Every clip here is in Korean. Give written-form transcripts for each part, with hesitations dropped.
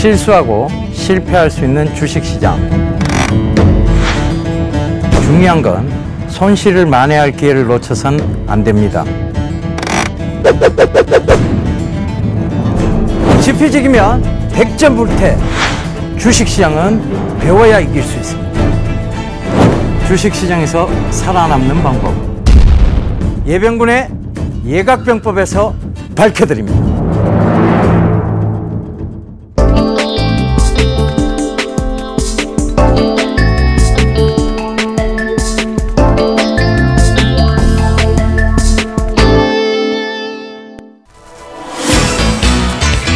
실수하고 실패할 수 있는 주식시장. 중요한 건 손실을 만회할 기회를 놓쳐선 안 됩니다. 지피지기면 백전불태. 주식시장은 배워야 이길 수 있습니다. 주식시장에서 살아남는 방법, 예병군의 예각병법에서 밝혀드립니다.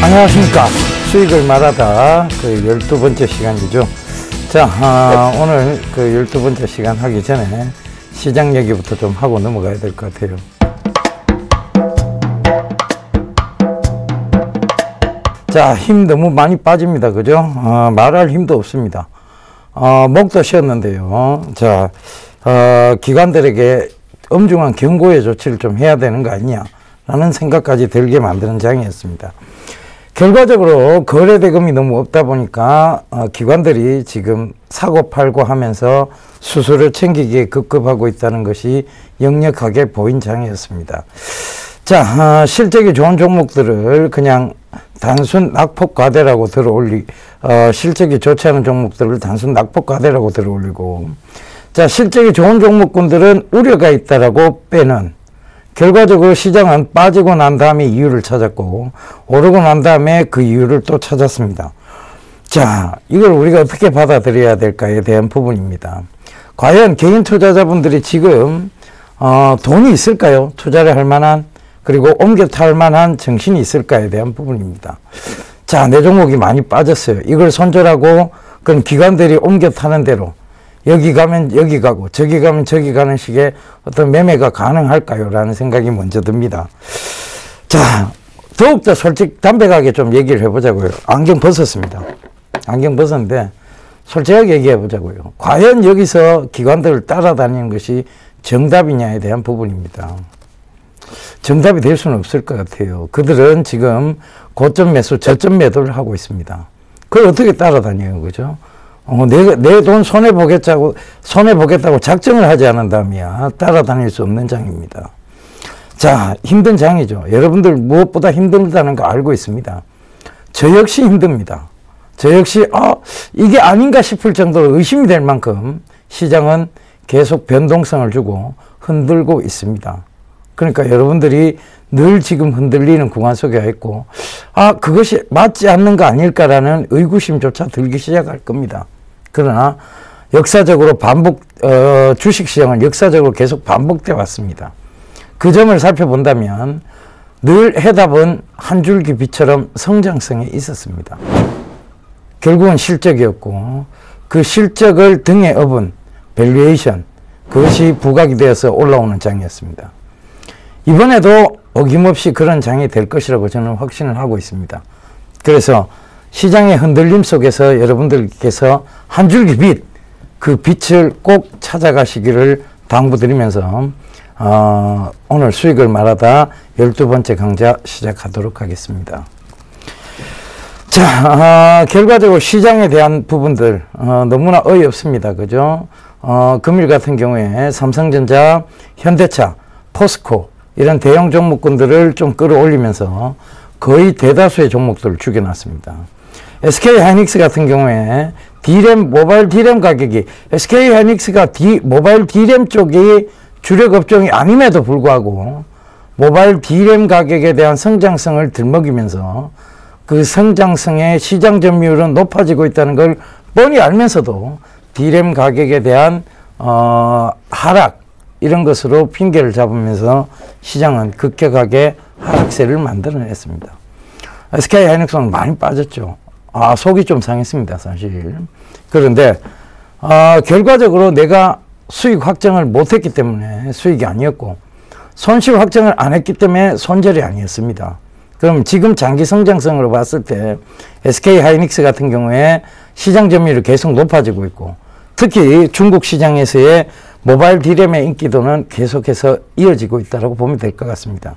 안녕하십니까. 수익을 말하다 그 12번째 시간이죠. 자, 오늘 그 12번째 시간 하기 전에 시장 얘기부터 좀 하고 넘어가야 될 것 같아요. 자, 힘 너무 많이 빠집니다. 그죠? 말할 힘도 없습니다. 목도 쉬었는데요. 자, 기관들에게 엄중한 경고의 조치를 좀 해야 되는 거 아니냐라는 생각까지 들게 만드는 장이었습니다. 결과적으로 거래대금이 너무 없다 보니까 기관들이 지금 사고 팔고 하면서 수수료 챙기기에 급급하고 있다는 것이 역력하게 보인 장이었습니다. 자, 실적이 좋은 종목들을 그냥 단순 낙폭과대라고 실적이 좋지 않은 종목들을 단순 낙폭과대라고 들어올리고, 자, 실적이 좋은 종목군들은 우려가 있다라고 빼는, 결과적으로 시장은 빠지고 난 다음에 이유를 찾았고 오르고 난 다음에 그 이유를 또 찾았습니다. 자, 이걸 우리가 어떻게 받아들여야 될까에 대한 부분입니다. 과연 개인 투자자분들이 지금 돈이 있을까요? 투자를 할 만한, 그리고 옮겨 탈 만한 정신이 있을까에 대한 부분입니다. 자, 내 종목이 많이 빠졌어요. 이걸 손절하고 그럼 기관들이 옮겨 타는 대로 여기 가면 여기 가고 저기 가면 저기 가는 식의 어떤 매매가 가능할까요? 라는 생각이 먼저 듭니다. 자, 더욱더 담백하게 좀 얘기를 해보자고요. 안경 벗었습니다. 안경 벗었는데 솔직하게 얘기해 보자고요. 과연 여기서 기관들을 따라다니는 것이 정답이냐에 대한 부분입니다. 정답이 될 수는 없을 것 같아요. 그들은 지금 고점 매수, 저점 매도를 하고 있습니다. 그걸 어떻게 따라다녀요? 그죠? 내 돈 손해보겠다고 작정을 하지 않은 다음이야 따라다닐 수 없는 장입니다. 자, 힘든 장이죠. 여러분들 무엇보다 힘들다는 거 알고 있습니다. 저 역시 힘듭니다. 저 역시 이게 아닌가 싶을 정도로 의심이 될 만큼 시장은 계속 변동성을 주고 흔들고 있습니다. 그러니까 여러분들이 늘 지금 흔들리는 구간 속에 와 있고, 그것이 맞지 않는 거 아닐까라는 의구심조차 들기 시작할 겁니다. 그러나 역사적으로 주식시장은 역사적으로 계속 반복돼 왔습니다. 그 점을 살펴본다면 늘 해답은 한 줄기 빛처럼 성장성에 있었습니다. 결국은 실적이었고, 그 실적을 등에 업은 밸류에이션, 그것이 부각이 되어서 올라오는 장이었습니다. 이번에도 어김없이 그런 장이 될 것이라고 저는 확신을 하고 있습니다. 그래서 시장의 흔들림 속에서 여러분들께서 한 줄기 빛, 그 빛을 꼭 찾아가시기를 당부드리면서 오늘 수익을 말하다 12번째 강좌 시작하도록 하겠습니다. 자, 결과적으로 시장에 대한 부분들 너무나 어이없습니다. 그죠? 금일 같은 경우에 삼성전자, 현대차, 포스코 이런 대형 종목군들을 좀 끌어올리면서 거의 대다수의 종목들을 죽여놨습니다. SK하이닉스 같은 경우에 모바일 D램 가격이, SK하이닉스가 모바일 D램 쪽이 주력 업종이 아님에도 불구하고 모바일 D램 가격에 대한 성장성을 들먹이면서 그 성장성의 시장 점유율은 높아지고 있다는 걸 뻔히 알면서도 D램 가격에 대한 하락, 이런 것으로 핑계를 잡으면서 시장은 급격하게 하락세를 만들어냈습니다. SK하이닉스는 많이 빠졌죠. 속이 좀 상했습니다, 사실. 그런데 결과적으로 내가 수익 확정을 못했기 때문에 수익이 아니었고, 손실 확정을 안 했기 때문에 손절이 아니었습니다. 그럼 지금 장기 성장성으로 봤을 때 SK하이닉스 같은 경우에 시장 점유율이 계속 높아지고 있고, 특히 중국 시장에서의 모바일 D램의 인기도는 계속해서 이어지고 있다고 보면 될 것 같습니다.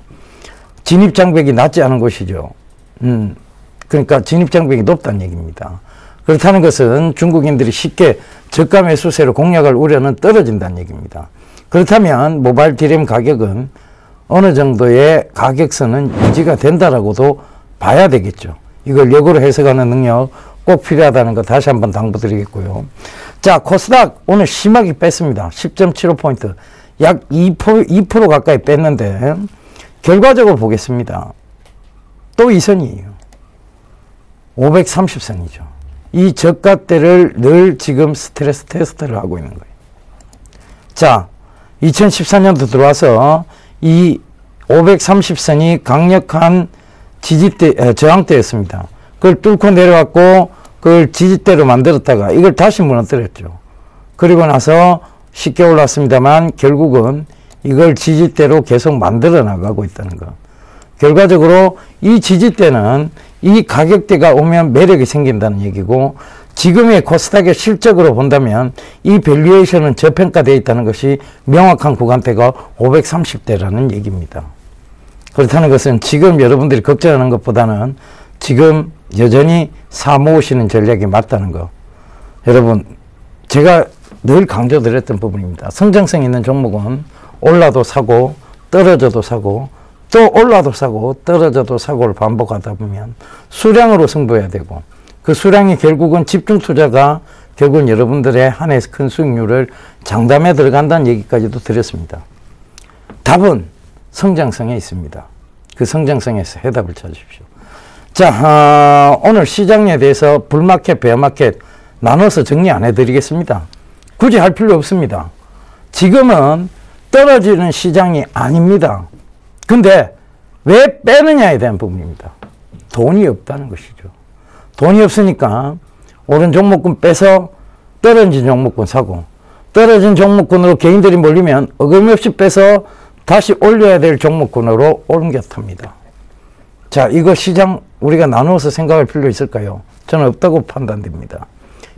진입 장벽이 낮지 않은 곳이죠. 그러니까 진입장벽이 높다는 얘기입니다. 그렇다는 것은 중국인들이 쉽게 저가 매수세로 공략할 우려는 떨어진다는 얘기입니다. 그렇다면 모바일 DRAM 가격은 어느 정도의 가격선은 유지가 된다라고도 봐야 되겠죠. 이걸 역으로 해석하는 능력 꼭 필요하다는 거 다시 한번 당부드리겠고요. 자, 코스닥 오늘 심하게 뺐습니다. 10.75포인트. 약 2% 가까이 뺐는데 결과적으로 보겠습니다. 또 이 선이에요. 530선이죠. 이 저가대를 늘 지금 스트레스 테스트를 하고 있는 거예요. 자, 2014년도 들어와서 이 530선이 강력한 지지대, 저항대였습니다. 그걸 뚫고 내려왔고, 그걸 지지대로 만들었다가 이걸 다시 무너뜨렸죠. 그리고 나서 쉽게 올랐습니다만, 결국은 이걸 지지대로 계속 만들어 나가고 있다는 거. 결과적으로 이 지지대는 이 가격대가 오면 매력이 생긴다는 얘기고, 지금의 코스닥의 실적으로 본다면 이 밸류에이션은 저평가되어 있다는 것이 명확한 구간대가 530대라는 얘기입니다. 그렇다는 것은 지금 여러분들이 걱정하는 것보다는 지금 여전히 사 모으시는 전략이 맞다는 거. 여러분, 제가 늘 강조드렸던 부분입니다. 성장성 있는 종목은 올라도 사고 떨어져도 사고 또 올라도 사고 떨어져도 사고를 반복하다 보면 수량으로 승부해야 되고, 그 수량이 결국은 집중 투자가 결국은 여러분들의 한 해에서 큰 수익률을 장담해 들어간다는 얘기까지도 드렸습니다. 답은 성장성에 있습니다. 그 성장성에서 해답을 찾으십시오. 자, 오늘 시장에 대해서 불마켓, 베어마켓 나눠서 정리 안 해드리겠습니다. 굳이 할 필요 없습니다. 지금은 떨어지는 시장이 아닙니다. 근데 왜 빼느냐에 대한 부분입니다. 돈이 없다는 것이죠. 돈이 없으니까 오른 종목군 빼서 떨어진 종목군 사고, 떨어진 종목군으로 개인들이 몰리면 어김없이 빼서 다시 올려야 될 종목군으로 옮겨 탑니다. 자, 이거 시장 우리가 나누어서 생각할 필요 있을까요? 저는 없다고 판단됩니다.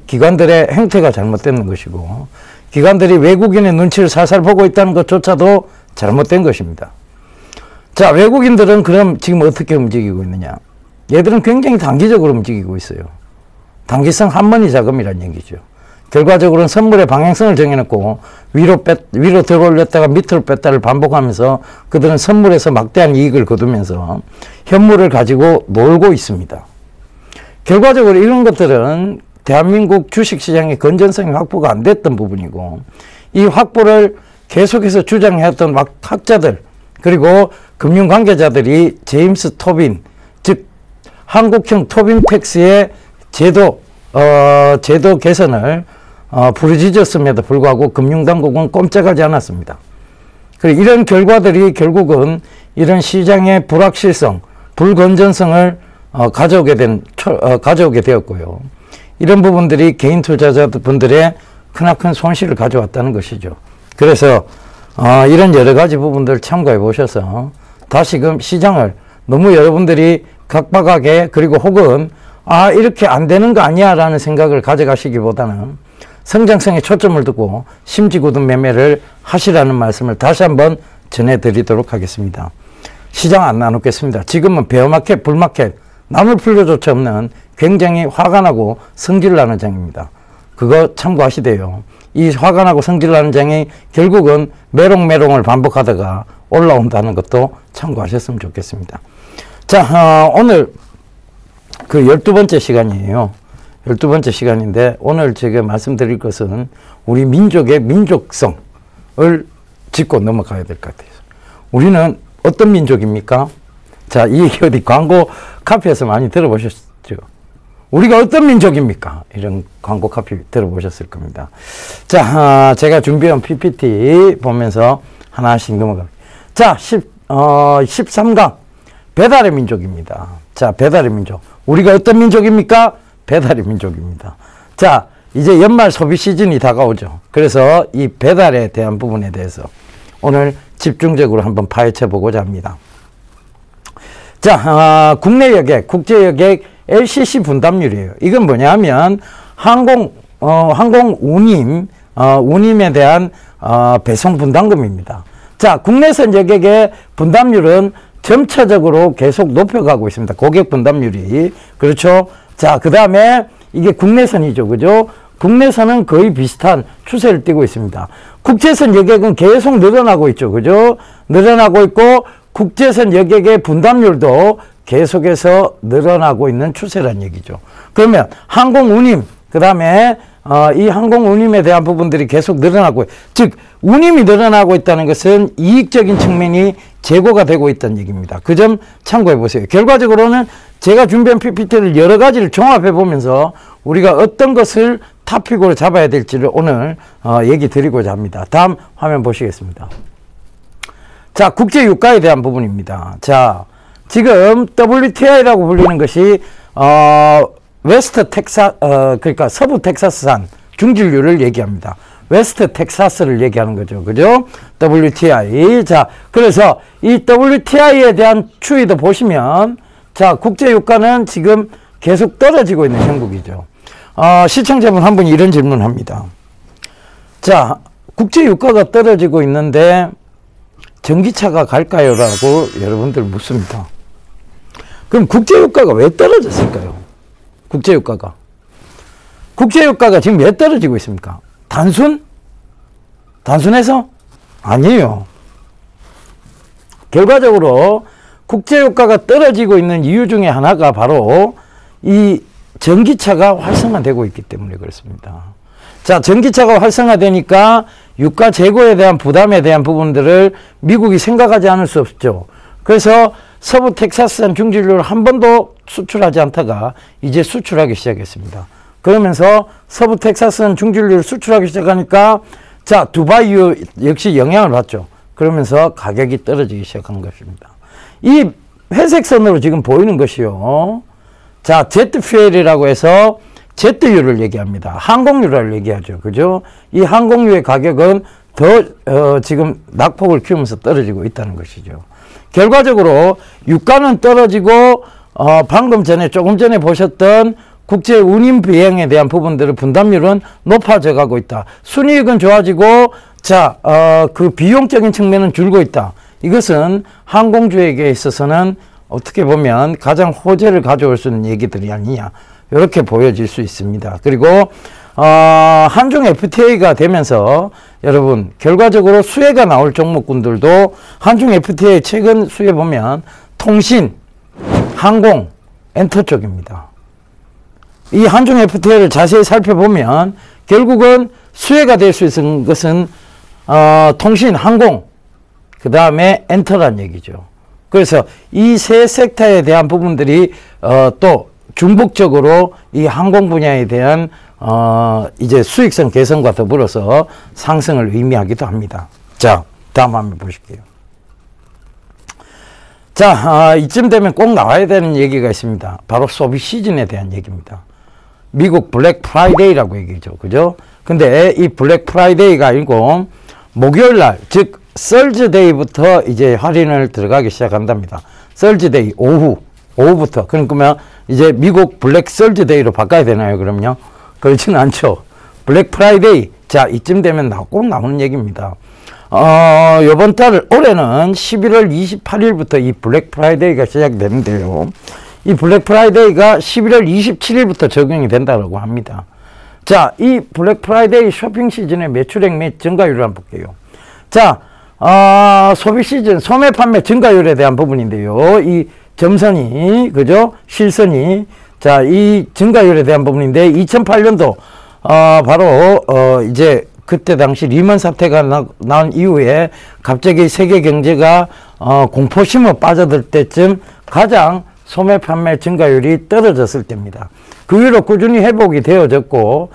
기관들의 행태가 잘못된 것이고, 기관들이 외국인의 눈치를 살살 보고 있다는 것조차도 잘못된 것입니다. 자, 외국인들은 그럼 지금 어떻게 움직이고 있느냐? 얘들은 굉장히 단기적으로 움직이고 있어요. 단기성 한머니 자금이란 얘기죠. 결과적으로는 선물의 방향성을 정해놓고 위로 들어올렸다가 밑으로 뺐다를 반복하면서 그들은 선물에서 막대한 이익을 거두면서 현물을 가지고 놀고 있습니다. 결과적으로 이런 것들은 대한민국 주식시장의 건전성이 확보가 안 됐던 부분이고, 이 확보를 계속해서 주장해왔던 학자들 그리고 금융관계자들이 제임스 토빈, 즉 한국형 토빈 텍스의 제도 개선을 부르짖었음에도 불구하고 금융당국은 꼼짝하지 않았습니다. 그리고 이런 결과들이 결국은 이런 시장의 불확실성, 불건전성을 가져오게 되었고요. 이런 부분들이 개인 투자자분들의 크나큰 손실을 가져왔다는 것이죠. 그래서 이런 여러 가지 부분들을 참고해 보셔서 다시금 시장을 너무 여러분들이 각박하게, 그리고 혹은 이렇게 안 되는 거 아니야 라는 생각을 가져가시기보다는 성장성에 초점을 두고 심지구든 매매를 하시라는 말씀을 다시 한번 전해드리도록 하겠습니다. 시장 안 나누겠습니다. 지금은 베어마켓, 불마켓 나눌 필요조차 없는 굉장히 화가 나고 성질나는 장입니다. 그거 참고하시대요. 이 화가 나고 성질나는 장이 결국은 메롱메롱을 반복하다가 올라온다는 것도 참고하셨으면 좋겠습니다. 자, 오늘 그 12번째 시간이에요. 12번째 시간인데 오늘 제가 말씀드릴 것은 우리 민족의 민족성을 짚고 넘어가야 될 것 같아요. 우리는 어떤 민족입니까? 자, 이 얘기 어디 광고 카피에서 많이 들어보셨죠? 우리가 어떤 민족입니까? 이런 광고 카피 들어보셨을 겁니다. 자, 제가 준비한 PPT 보면서 하나씩 넘어갑니다. 자, 13강. 배달의 민족입니다. 자, 배달의 민족. 우리가 어떤 민족입니까? 배달의 민족입니다. 자, 이제 연말 소비 시즌이 다가오죠. 그래서 이 배달에 대한 부분에 대해서 오늘 집중적으로 한번 파헤쳐 보고자 합니다. 자, 국내 여객, 국제 여객 LCC 분담률이에요. 이건 뭐냐 하면 항공 운임에 대한 배송 분담금입니다. 자, 국내선 여객의 분담률은 점차적으로 계속 높여가고 있습니다. 고객 분담률이. 그렇죠? 자, 그 다음에 이게 국내선이죠. 그죠? 국내선은 거의 비슷한 추세를 띠고 있습니다. 국제선 여객은 계속 늘어나고 있죠. 그죠? 늘어나고 있고, 국제선 여객의 분담률도 계속해서 늘어나고 있는 추세란 얘기죠. 그러면 항공운임, 그 다음에 이 항공운임에 대한 부분들이 계속 늘어나고, 즉 운임이 늘어나고 있다는 것은 이익적인 측면이 제고가 되고 있다는 얘기입니다. 그 점 참고해 보세요. 결과적으로는 제가 준비한 PPT를 여러 가지를 종합해 보면서 우리가 어떤 것을 토픽으로 잡아야 될지를 오늘 얘기 드리고자 합니다. 다음 화면 보시겠습니다. 자, 국제유가에 대한 부분입니다. 자, 지금 WTI라고 불리는 것이 웨스트 그러니까 서부 텍사스산 중진류를 얘기합니다. 웨스트 텍사스를 얘기하는 거죠. 그죠? WTI. 자, 그래서 이 WTI에 대한 추이도 보시면, 자, 국제유가는 지금 계속 떨어지고 있는 형국이죠. 시청자분 한 분이 이런 질문을 합니다. 자, 국제유가가 떨어지고 있는데 전기차가 갈까요? 라고 여러분들 묻습니다. 그럼 국제유가가 왜 떨어졌을까요? 국제유가가 지금 왜 떨어지고 있습니까? 단순해서? 아니에요. 결과적으로 국제유가가 떨어지고 있는 이유 중에 하나가 바로 이 전기차가 활성화되고 있기 때문에 그렇습니다. 자, 전기차가 활성화되니까 유가 재고에 대한 부담에 대한 부분들을 미국이 생각하지 않을 수 없죠. 그래서 서부 텍사스산 중진류를 한 번도 수출하지 않다가 이제 수출하기 시작했습니다. 그러면서 서부 텍사스산 중진류를 수출하기 시작하니까, 자, 두바이유 역시 영향을 받죠. 그러면서 가격이 떨어지기 시작한 것입니다. 이 회색 선으로 지금 보이는 것이요. 자, 제트퓨엘이라고 해서 제트유를 얘기합니다. 항공유를 얘기하죠. 그죠? 이 항공유의 가격은 더 지금 낙폭을 키우면서 떨어지고 있다는 것이죠. 결과적으로 유가는 떨어지고 방금 전에 조금 전에 보셨던 국제 운임 비행에 대한 부분들의 분담률은 높아져 가고 있다. 순이익은 좋아지고, 자, 그 비용적인 측면은 줄고 있다. 이것은 항공주에게 있어서는 어떻게 보면 가장 호재를 가져올 수 있는 얘기들이 아니냐, 이렇게 보여질 수 있습니다. 그리고 한중 FTA가 되면서 여러분 결과적으로 수혜가 나올 종목군들도 한중 FTA 최근 수혜 보면 통신, 항공, 엔터 쪽입니다. 이 한중 FTA를 자세히 살펴보면 결국은 수혜가 될 수 있는 것은 통신, 항공, 그 다음에 엔터란 얘기죠. 그래서 이 세 섹터에 대한 부분들이 또 중복적으로 이 항공 분야에 대한 이제 수익성 개선과 더불어서 상승을 의미하기도 합니다. 자, 다음 한번 보실게요. 자, 이쯤 되면 꼭 나와야 되는 얘기가 있습니다. 바로 소비 시즌에 대한 얘기입니다. 미국 블랙 프라이데이라고 얘기죠. 그죠? 근데 이 블랙 프라이데이가 아니고 목요일 날, 즉 설즈데이부터 이제 할인을 들어가기 시작한답니다. 설즈데이 오후부터. 그러니까 이제 미국 블랙 설즈데이로 바꿔야 되나요? 그럼요? 그렇지는 않죠. 블랙 프라이데이. 자, 이쯤 되면 꼭 나오는 얘기입니다. 요번 달, 올해는 11월 28일부터 이 블랙 프라이데이가 시작이 되는데요. 이 블랙 프라이데이가 11월 27일부터 적용이 된다고 합니다. 자, 이 블랙 프라이데이 쇼핑 시즌의 매출액 및 증가율을 한번 볼게요. 자, 소비 시즌, 소매 판매 증가율에 대한 부분인데요. 이 점선이, 그죠? 실선이. 자, 이 증가율에 대한 부분인데, 2008년도, 바로, 이제, 그때 당시 리먼 사태가 난 이후에 갑자기 세계 경제가, 공포심에 빠져들 때쯤 가장 소매 판매 증가율이 떨어졌을 때입니다. 그 이후로 꾸준히 회복이 되어졌고,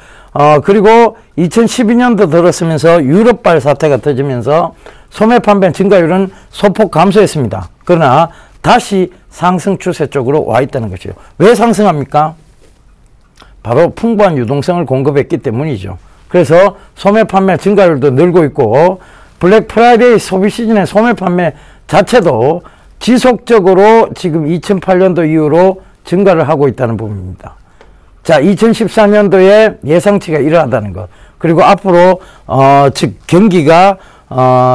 그리고 2012년도 들었으면서 유럽발 사태가 터지면서 소매 판매 증가율은 소폭 감소했습니다. 그러나 다시 상승 추세 쪽으로 와 있다는 것이죠. 왜 상승합니까? 바로 풍부한 유동성을 공급했기 때문이죠. 그래서 소매 판매 증가율도 늘고 있고, 블랙 프라이데이 소비 시즌의 소매 판매 자체도 지속적으로 지금 2008년도 이후로 증가를 하고 있다는 부분입니다. 자, 2014년도에 예상치가 이러하다는 것. 그리고 앞으로, 즉, 경기가,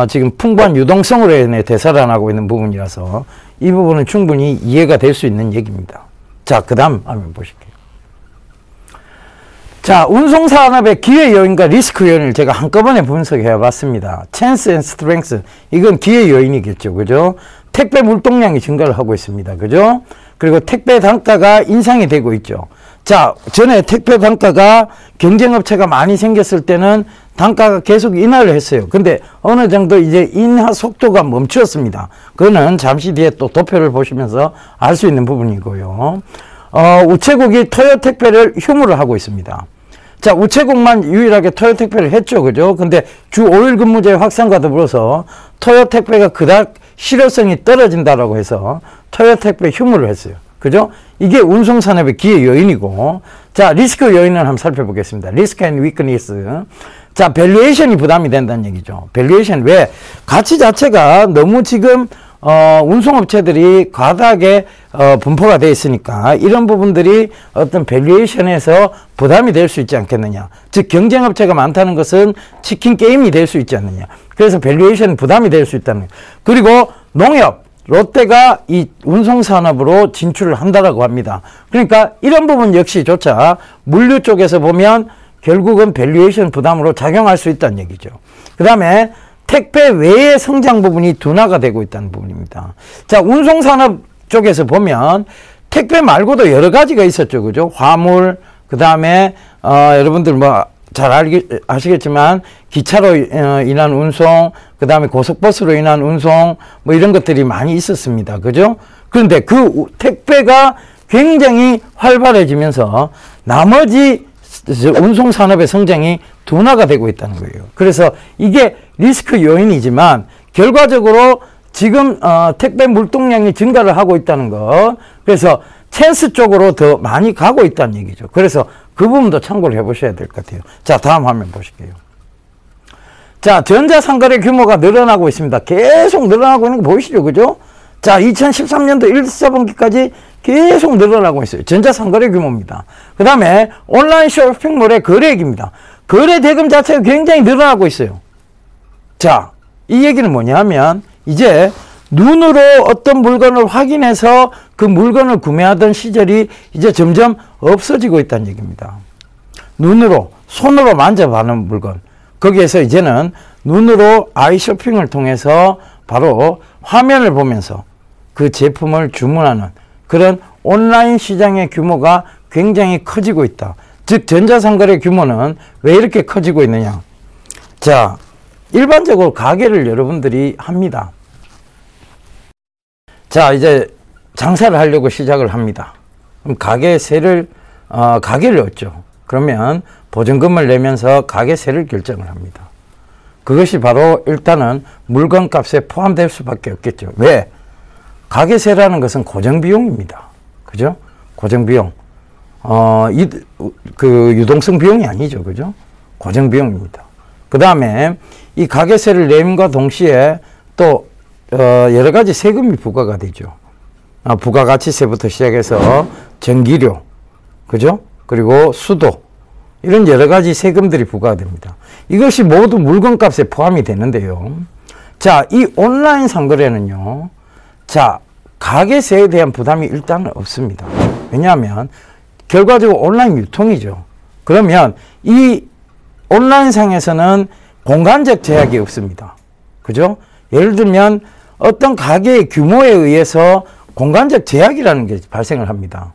지금 풍부한 유동성으로 인해 되살아나고 있는 부분이라서 이 부분은 충분히 이해가 될 수 있는 얘기입니다. 자, 그 다음 화면 보실게요. 자, 운송산업의 기회 요인과 리스크 요인을 제가 한꺼번에 분석해 봤습니다. Chance and Strength. 이건 기회 요인이겠죠. 그죠? 택배 물동량이 증가를 하고 있습니다. 그죠? 그리고 택배 단가가 인상이 되고 있죠. 자, 전에 택배 단가가 경쟁업체가 많이 생겼을 때는 단가가 계속 인하를 했어요. 근데 어느 정도 이제 인하 속도가 멈추었습니다. 그거는 잠시 뒤에 또 도표를 보시면서 알 수 있는 부분이고요. 우체국이 토요택배를 휴무를 하고 있습니다. 자, 우체국만 유일하게 토요택배를 했죠. 그죠? 근데 주 5일 근무제 확산과 더불어서 토요택배가 그닥 실효성이 떨어진다라고 해서 토요택배 휴무를 했어요. 그죠? 이게 운송산업의 기회 요인이고, 자, 리스크 요인을 한번 살펴보겠습니다. 리스크 앤 위크니스. 자, 밸류에이션이 부담이 된다는 얘기죠. 밸류에이션. 왜? 가치 자체가 너무 지금 운송업체들이 과다하게 분포가 되어 있으니까 이런 부분들이 어떤 밸류에이션에서 부담이 될 수 있지 않겠느냐. 즉 경쟁업체가 많다는 것은 치킨 게임이 될 수 있지 않느냐. 그래서 밸류에이션 부담이 될 수 있다는 거예요. 그리고 농협, 롯데가 이 운송산업으로 진출을 한다라고 합니다. 그러니까 이런 부분 역시조차 물류 쪽에서 보면 결국은 밸류에이션 부담으로 작용할 수 있다는 얘기죠. 그 다음에 택배 외의 성장 부분이 둔화가 되고 있다는 부분입니다. 자, 운송산업 쪽에서 보면 택배 말고도 여러 가지가 있었죠. 그죠? 화물, 그 다음에, 여러분들 뭐, 잘 아시겠지만, 기차로 인한 운송, 그 다음에 고속버스로 인한 운송, 뭐 이런 것들이 많이 있었습니다. 그죠? 그런데 그 택배가 굉장히 활발해지면서 나머지 운송산업의 성장이 둔화가 되고 있다는 거예요. 그래서 이게 리스크 요인이지만 결과적으로 지금 택배 물동량이 증가를 하고 있다는 것, 그래서 찬스 쪽으로 더 많이 가고 있다는 얘기죠. 그래서 그 부분도 참고를 해보셔야 될 것 같아요. 자, 다음 화면 보실게요. 자, 전자상거래 규모가 늘어나고 있습니다. 계속 늘어나고 있는 거 보이시죠? 그죠? 자, 2013년도 1사분기까지 계속 늘어나고 있어요. 전자상거래 규모입니다. 그 다음에 온라인 쇼핑몰의 거래액입니다. 거래 대금 자체가 굉장히 늘어나고 있어요. 자, 이 얘기는 뭐냐면 이제 눈으로 어떤 물건을 확인해서 그 물건을 구매하던 시절이 이제 점점 없어지고 있다는 얘기입니다. 눈으로, 손으로 만져보는 물건. 거기에서 이제는 눈으로 아이 쇼핑을 통해서 바로 화면을 보면서 그 제품을 주문하는 그런 온라인 시장의 규모가 굉장히 커지고 있다. 즉 전자상거래 규모는 왜 이렇게 커지고 있느냐. 자, 일반적으로 가게를 여러분들이 합니다. 자, 이제 장사를 하려고 시작을 합니다. 그럼 가게세를 가게를 얻죠. 그러면 보증금을 내면서 가게세를 결정을 합니다. 그것이 바로 일단은 물건값에 포함될 수밖에 없겠죠. 왜? 가게세라는 것은 고정비용입니다. 그죠? 고정비용. 그 유동성 비용이 아니죠. 그죠? 고정비용입니다. 그 다음에 이 가게세를 내림과 동시에 또 여러 가지 세금이 부과가 되죠. 부가가치세부터 시작해서 전기료, 그죠? 그리고 수도, 이런 여러 가지 세금들이 부과가 됩니다. 이것이 모두 물건값에 포함이 되는데요. 자, 이 온라인 상거래는요, 자, 가게세에 대한 부담이 일단은 없습니다. 왜냐하면 결과적으로 온라인 유통이죠. 그러면 이 온라인 상에서는 공간적 제약이 없습니다. 그죠? 예를 들면 어떤 가게의 규모에 의해서 공간적 제약이라는 게 발생을 합니다.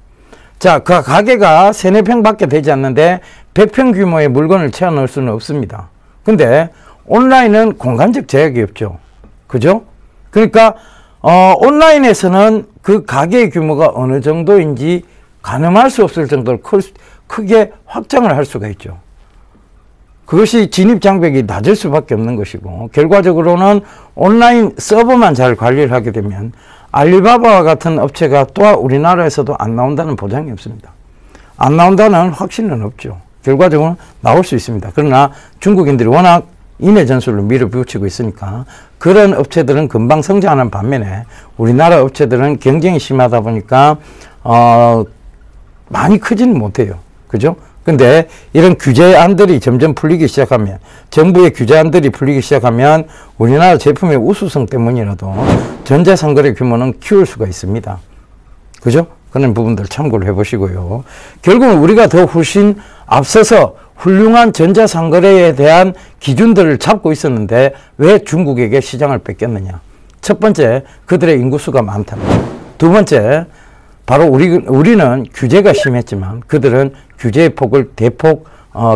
자, 그 가게가 3, 4평 밖에 되지 않는데 100평 규모의 물건을 채워 넣을 수는 없습니다. 근데 온라인은 공간적 제약이 없죠. 그죠? 그러니까 온라인에서는 그 가게의 규모가 어느 정도인지 가늠할 수 없을 정도로 크게 확장을 할 수가 있죠. 그것이 진입장벽이 낮을 수밖에 없는 것이고, 결과적으로는 온라인 서버만 잘 관리를 하게 되면 알리바바와 같은 업체가 또 우리나라에서도 안 나온다는 보장이 없습니다. 안 나온다는 확신은 없죠. 결과적으로 나올 수 있습니다. 그러나 중국인들이 워낙 인해 전술로 밀어붙이고 있으니까 그런 업체들은 금방 성장하는 반면에 우리나라 업체들은 경쟁이 심하다 보니까 많이 크지는 못해요. 그죠? 근데 이런 규제안들이 점점 풀리기 시작하면, 정부의 규제안들이 풀리기 시작하면 우리나라 제품의 우수성 때문이라도 전자상거래 규모는 키울 수가 있습니다. 그죠? 그런 부분들 참고를 해보시고요. 결국은 우리가 더 훨씬 앞서서 훌륭한 전자상거래에 대한 기준들을 잡고 있었는데 왜 중국에게 시장을 뺏겼느냐. 첫 번째, 그들의 인구수가 많답니다. 두 번째, 바로 우리는 규제가 심했지만 그들은 규제의 폭을 대폭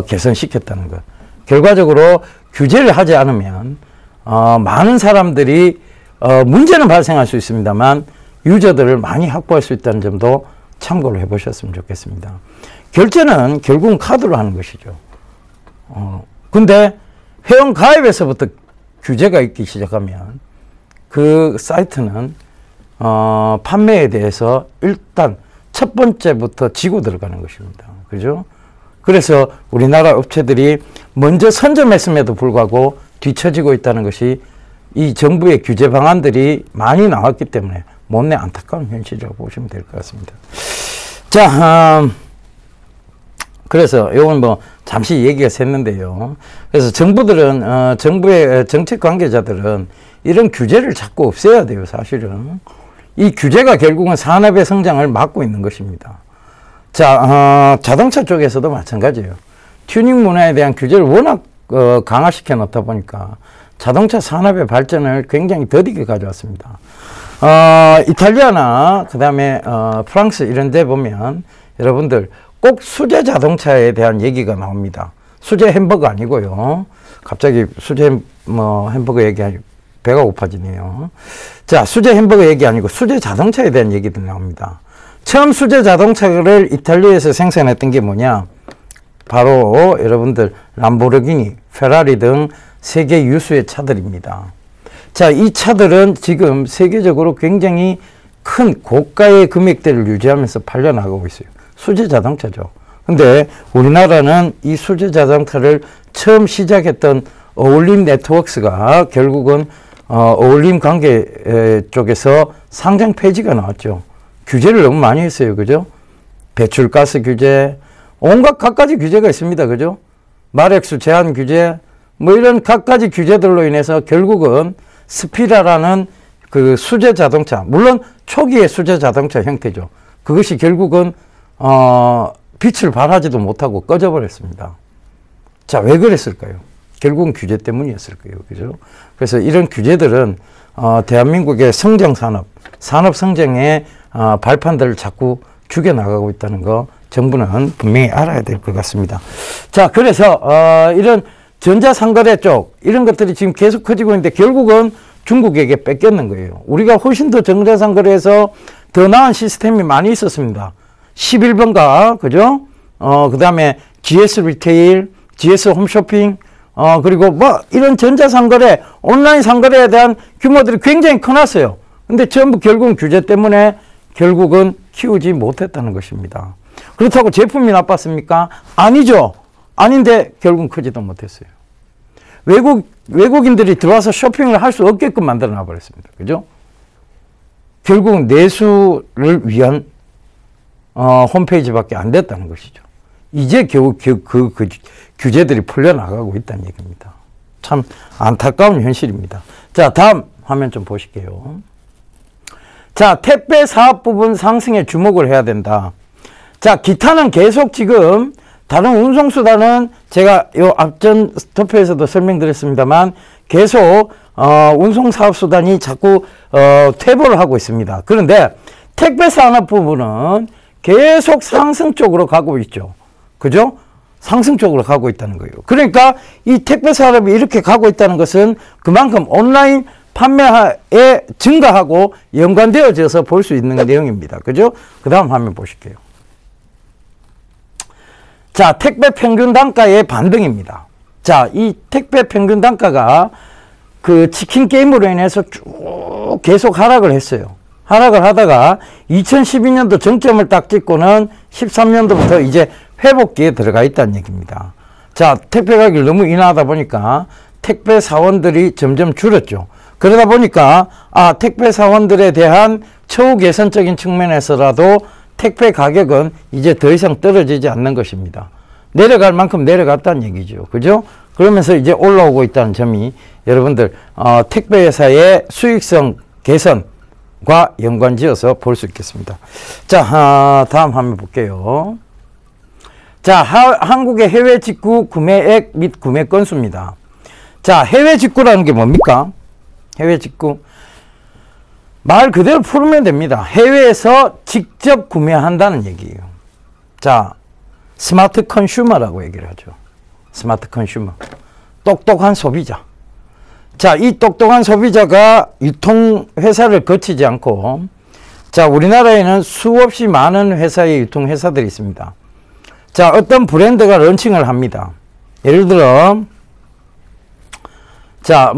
개선시켰다는 것. 결과적으로 규제를 하지 않으면 많은 사람들이 문제는 발생할 수 있습니다만 유저들을 많이 확보할 수 있다는 점도 참고를 해보셨으면 좋겠습니다. 결제는 결국은 카드로 하는 것이죠. 근데 회원 가입에서부터 규제가 있기 시작하면 그 사이트는 판매에 대해서 일단 첫 번째부터 지고 들어가는 것입니다. 그죠? 그래서 우리나라 업체들이 먼저 선점했음에도 불구하고 뒤처지고 있다는 것이 이 정부의 규제 방안들이 많이 나왔기 때문에 못내 안타까운 현실이라고 보시면 될 것 같습니다. 자, 그래서 이건 뭐 잠시 얘기가 샜는데요. 그래서 정부들은 정부의 정책 관계자들은 이런 규제를 자꾸 없애야 돼요. 사실은 이 규제가 결국은 산업의 성장을 막고 있는 것입니다. 자, 자동차 쪽에서도 마찬가지예요. 튜닝 문화에 대한 규제를 워낙 강화시켜 놓다 보니까 자동차 산업의 발전을 굉장히 더디게 가져왔습니다. 이탈리아나 그 다음에 프랑스 이런 데 보면 여러분들 꼭 수제 자동차에 대한 얘기가 나옵니다. 수제 햄버거 아니고요. 갑자기 수제 햄버거 얘기하니 배가 고파지네요. 자, 수제 햄버거 얘기 아니고 수제 자동차에 대한 얘기도 나옵니다. 처음 수제 자동차를 이탈리아에서 생산했던 게 뭐냐? 바로 여러분들 람보르기니, 페라리 등 세계 유수의 차들입니다. 자, 이 차들은 지금 세계적으로 굉장히 큰 고가의 금액대를 유지하면서 팔려나가고 있어요. 수제 자동차죠. 근데 우리나라는 이 수제 자동차를 처음 시작했던 어울림 네트워크스가 결국은 어울림 관계 쪽에서 상장 폐지가 나왔죠. 규제를 너무 많이 했어요. 그죠? 배출가스 규제, 온갖 갖가지 규제가 있습니다. 그죠? 마력수 제한 규제, 뭐 이런 갖가지 규제들로 인해서 결국은 스피라라는 그 수제 자동차, 물론 초기의 수제 자동차 형태죠. 그것이 결국은 빛을 발하지도 못하고 꺼져버렸습니다. 자, 왜 그랬을까요? 결국은 규제 때문이었을 거예요. 그죠? 그래서 이런 규제들은 대한민국의 성장 산업 성장의 발판들을 자꾸 죽여나가고 있다는 거 정부는 분명히 알아야 될 것 같습니다. 자, 그래서 이런 전자상거래 쪽 이런 것들이 지금 계속 커지고 있는데 결국은 중국에게 뺏겼는 거예요. 우리가 훨씬 더 전자상거래에서 더 나은 시스템이 많이 있었습니다. 11번가, 그죠? 그 다음에 GS 리테일, GS 홈쇼핑, 그리고 뭐 이런 전자상거래, 온라인 상거래에 대한 규모들이 굉장히 커났어요. 근데 전부 결국은 규제 때문에 결국은 키우지 못했다는 것입니다. 그렇다고 제품이 나빴습니까? 아니죠. 아닌데 결국은 크지도 못했어요. 외국인들이 들어와서 쇼핑을 할 수 없게끔 만들어 놔버렸습니다. 그죠? 결국은 내수를 위한 홈페이지밖에 안 됐다는 것이죠. 이제 겨우 그 규제들이 풀려나가고 있다는 얘기입니다. 참 안타까운 현실입니다. 자, 다음 화면 좀 보실게요. 자, 택배 사업 부분 상승에 주목을 해야 된다. 자, 기타는 계속 지금 다른 운송수단은 제가 요 앞전 스토프에서도 설명드렸습니다만 계속 운송사업수단이 자꾸 퇴보를 하고 있습니다. 그런데 택배 산업 부분은 계속 상승 쪽으로 가고 있죠. 그죠? 상승 쪽으로 가고 있다는 거예요. 그러니까 이 택배 산업이 이렇게 가고 있다는 것은 그만큼 온라인 판매에 증가하고 연관되어져서 볼 수 있는 내용입니다. 그죠? 그 다음 화면 보실게요. 자, 택배 평균 단가의 반등입니다. 자, 이 택배 평균 단가가 그 치킨 게임으로 인해서 쭉 계속 하락을 했어요. 하락을 하다가 2012년도 정점을 딱 찍고는 13년도부터 이제 회복기에 들어가 있다는 얘기입니다. 자, 택배 가격이 너무 인하하다 보니까 택배 사원들이 점점 줄었죠. 그러다 보니까 택배 사원들에 대한 처우 개선적인 측면에서라도 택배 가격은 이제 더 이상 떨어지지 않는 것입니다. 내려갈 만큼 내려갔다는 얘기죠. 그죠? 그러면서 이제 올라오고 있다는 점이 여러분들 택배회사의 수익성 개선과 연관지어서 볼 수 있겠습니다. 자, 다음 화면 볼게요. 자, 한국의 해외 직구 구매액 및 구매 건수입니다. 자, 해외 직구라는 게 뭡니까? 해외 직구. 말 그대로 풀으면 됩니다. 해외에서 직접 구매한다는 얘기예요. 자, 스마트 컨슈머라고 얘기를 하죠. 스마트 컨슈머. 똑똑한 소비자. 자, 이 똑똑한 소비자가 유통회사를 거치지 않고, 자, 우리나라에는 수없이 많은 회사의 유통회사들이 있습니다. 자, 어떤 브랜드가 런칭을 합니다. 예를 들어, 자,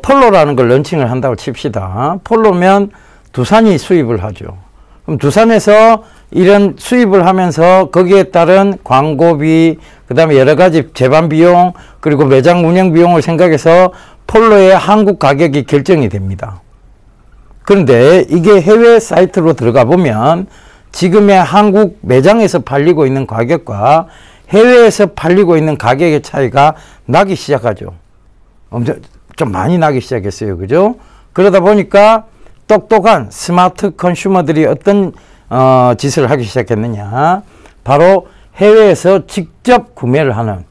폴로라는 걸 런칭을 한다고 칩시다. 폴로면 두산이 수입을 하죠. 그럼 두산에서 이런 수입을 하면서 거기에 따른 광고비, 그 다음에 여러 가지 제반 비용, 그리고 매장 운영 비용을 생각해서 폴로의 한국 가격이 결정이 됩니다. 그런데 이게 해외 사이트로 들어가 보면 지금의 한국 매장에서 팔리고 있는 가격과 해외에서 팔리고 있는 가격의 차이가 나기 시작하죠. 엄청 좀 많이 나기 시작했어요. 그죠? 그러다 보니까 똑똑한 스마트 컨슈머들이 어떤 짓을 하기 시작했느냐. 바로 해외에서 직접 구매를 하는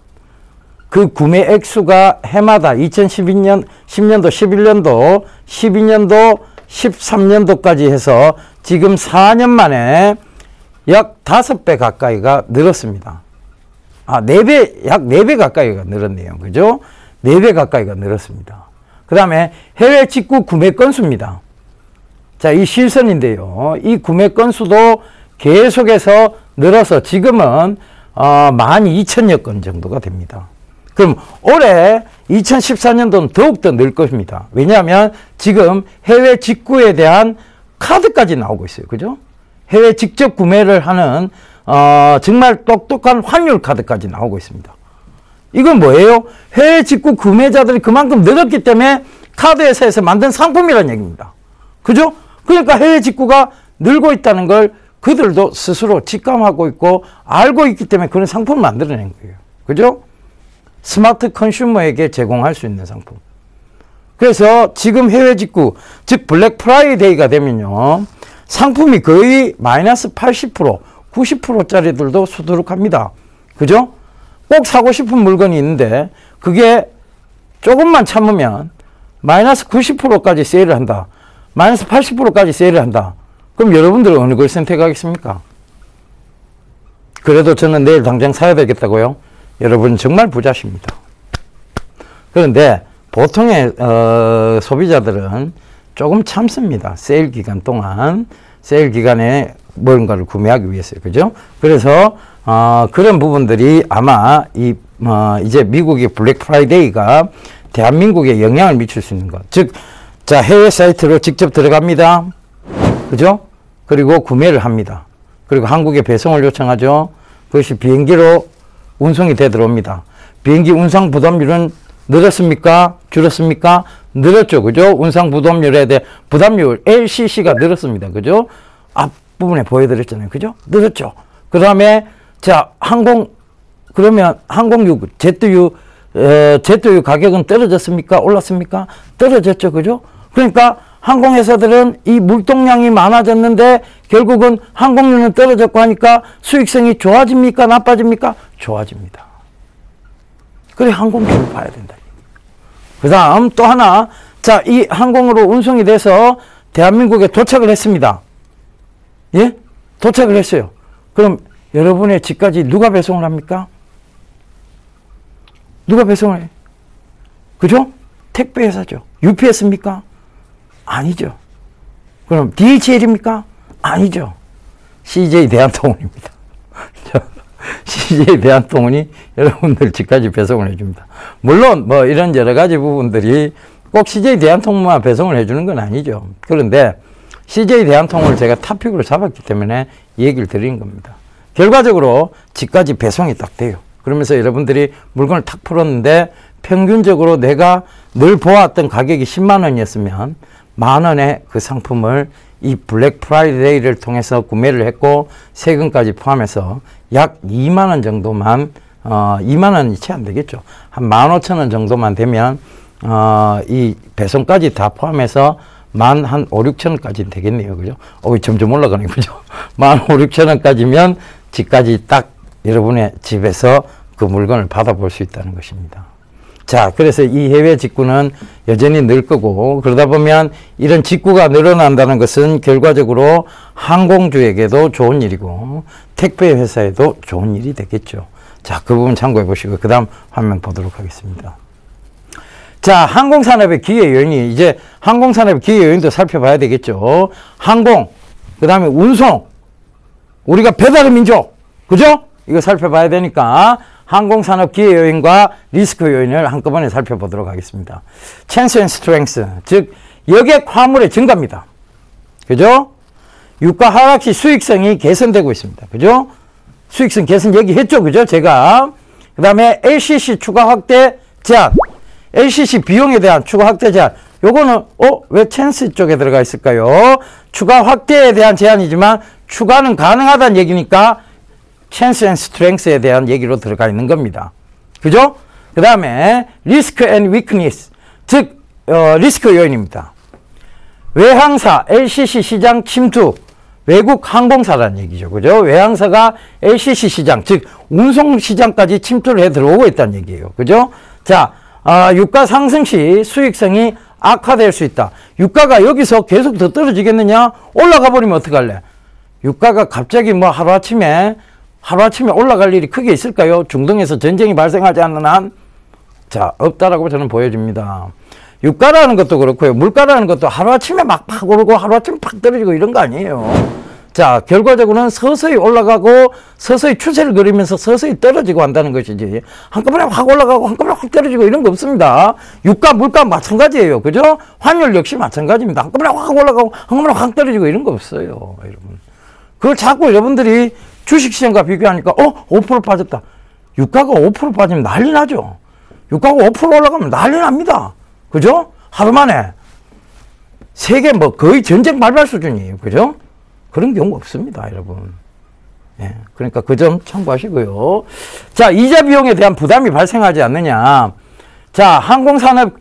그 구매 액수가 해마다 2012년, 10년도, 11년도, 12년도, 13년도까지 해서 지금 4년 만에 약 5배 가까이가 늘었습니다. 약 4배 가까이가 늘었네요. 그죠? 4배 가까이가 늘었습니다. 그 다음에 해외 직구 구매 건수입니다. 자, 이 실선인데요. 이 구매 건수도 계속해서 늘어서 지금은 12,000여 건 정도가 됩니다. 그럼 올해 2014년도는 더욱더 늘 것입니다. 왜냐하면 지금 해외 직구에 대한 카드까지 나오고 있어요. 그죠? 해외 직접 구매를 하는 정말 똑똑한 환율 카드까지 나오고 있습니다. 이건 뭐예요? 해외 직구 구매자들이 그만큼 늘었기 때문에 카드 회사에서 만든 상품이라는 얘기입니다. 그죠? 그러니까 해외 직구가 늘고 있다는 걸 그들도 스스로 직감하고 있고 알고 있기 때문에 그런 상품을 만들어낸 거예요. 그죠? 스마트 컨슈머에게 제공할 수 있는 상품. 그래서 지금 해외 직구, 즉 블랙 프라이데이가 되면요, 상품이 거의 마이너스 80%, 90%짜리들도 수두룩합니다. 그죠? 꼭 사고 싶은 물건이 있는데 그게 조금만 참으면 마이너스 90%까지 세일을 한다. 마이너스 80%까지 세일을 한다. 그럼 여러분들은 어느 걸 선택하겠습니까? 그래도 저는 내일 당장 사야 되겠다고요? 여러분 정말 부자십니다. 그런데 보통의 소비자들은 조금 참습니다. 세일 기간 동안, 세일 기간에 뭔가를 구매하기 위해서요. 그죠? 그래서 그런 부분들이 아마 이제 미국의 블랙 프라이데이가 대한민국에 영향을 미칠 수 있는 것. 즉, 자, 해외 사이트로 직접 들어갑니다. 그죠? 그리고 구매를 합니다. 그리고 한국에 배송을 요청하죠. 그것이 비행기로 운송이 돼 들어옵니다. 비행기 운송 부담률은 늘었습니까? 줄었습니까? 늘었죠. 그죠? 운송 부담률에 대해 부담률 LCC가 늘었습니다. 그죠? 앞부분에 보여드렸잖아요. 그죠? 늘었죠. 그 다음에 자, 그러면 항공유, 제트유 가격은 떨어졌습니까? 올랐습니까? 떨어졌죠. 그죠? 그러니까 항공회사들은 이 물동량이 많아졌는데 결국은 항공유는 떨어졌고 하니까 수익성이 좋아집니까? 나빠집니까? 좋아집니다. 그래, 항공주를 봐야 된다. 그 다음 또 하나, 자, 이 항공으로 운송이 돼서 대한민국에 도착을 했습니다. 예? 도착을 했어요. 그럼 여러분의 집까지 누가 배송을 합니까? 누가 배송을 해요? 그죠? 택배회사죠. UPS입니까? 아니죠. 그럼 DHL입니까? 아니죠. CJ 대한통운입니다. CJ 대한통운이 여러분들 집까지 배송을 해줍니다. 물론 뭐 이런 여러 가지 부분들이 꼭 CJ 대한통운만 배송을 해주는 건 아니죠. 그런데 CJ 대한통운을 제가 탑픽으로 잡았기 때문에 얘기를 드리는 겁니다. 결과적으로 집까지 배송이 딱 돼요. 그러면서 여러분들이 물건을 탁 풀었는데 평균적으로 내가 늘 보았던 가격이 10만 원이었으면 만 원의 그 상품을 이 블랙 프라이데이를 통해서 구매를 했고 세금까지 포함해서 약 2만 원 정도만 2만 원이 채 안 되겠죠. 한 15,000원 정도만 되면 이 배송까지 다 포함해서 한 5, 6천원까지는 되겠네요. 그죠? 점점 올라가네. 그죠? 5, 6천원까지면 집까지 딱 여러분의 집에서 그 물건을 받아볼 수 있다는 것입니다. 자, 그래서 이 해외 직구는 여전히 늘 거고, 그러다 보면 이런 직구가 늘어난다는 것은 결과적으로 항공주에게도 좋은 일이고, 택배 회사에도 좋은 일이 되겠죠. 자, 그 부분 참고해 보시고, 그 다음 화면 보도록 하겠습니다. 자, 항공산업의 기회 요인이, 이제 항공산업의 기회 요인도 살펴봐야 되겠죠. 항공, 그 다음에 운송, 우리가 배달의 민족, 그죠? 이거 살펴봐야 되니까 항공산업 기회 요인과 리스크 요인을 한꺼번에 살펴보도록 하겠습니다. Chance and Strength, 즉 여객 화물의 증가입니다. 그죠? 유가 하락 시 수익성이 개선되고 있습니다. 그죠? 수익성 개선 얘기했죠. 그죠? 제가. 그 다음에 LCC 추가 확대 제한, LCC 비용에 대한 추가 확대 제한. 요거는 왜 찬스 쪽에 들어가 있을까요? 추가 확대에 대한 제한이지만 추가는 가능하다는 얘기니까 Chance and Strength에 대한 얘기로 들어가 있는 겁니다. 그죠? 그 다음에 Risk and Weakness, 즉 리스크 요인입니다. 외항사 LCC 시장 침투, 외국 항공사라는 얘기죠. 그죠? 외항사가 LCC 시장, 즉 운송 시장까지 침투를 해 들어오고 있다는 얘기예요. 그죠? 자, 유가 상승 시 수익성이 악화될 수 있다. 유가가 여기서 계속 더 떨어지겠느냐? 올라가 버리면 어떡할래? 유가가 갑자기 뭐 하루아침에 올라갈 일이 크게 있을까요? 중동에서 전쟁이 발생하지 않는 한? 자, 없다라고 저는 보여집니다. 유가라는 것도 그렇고요. 물가라는 것도 하루아침에 막 오르고 하루아침에 팍 떨어지고 이런 거 아니에요. 자, 결과적으로는 서서히 올라가고 서서히 추세를 그리면서 서서히 떨어지고 한다는 것이지, 한꺼번에 확 올라가고 한꺼번에 확 떨어지고 이런 거 없습니다. 유가, 물가 마찬가지예요. 그죠? 환율 역시 마찬가지입니다. 한꺼번에 확 올라가고 한꺼번에 확 떨어지고 이런 거 없어요. 여러분. 그걸 자꾸 여러분들이 주식시장과 비교하니까 5% 빠졌다. 유가가 5% 빠지면 난리 나죠. 유가가 5% 올라가면 난리 납니다. 그죠? 하루 만에. 세계 뭐 거의 전쟁 발발 수준이에요. 그죠? 그런 경우 없습니다, 여러분. 예, 그러니까 그 점 참고하시고요. 자, 이자 비용에 대한 부담이 발생하지 않느냐. 자, 항공산업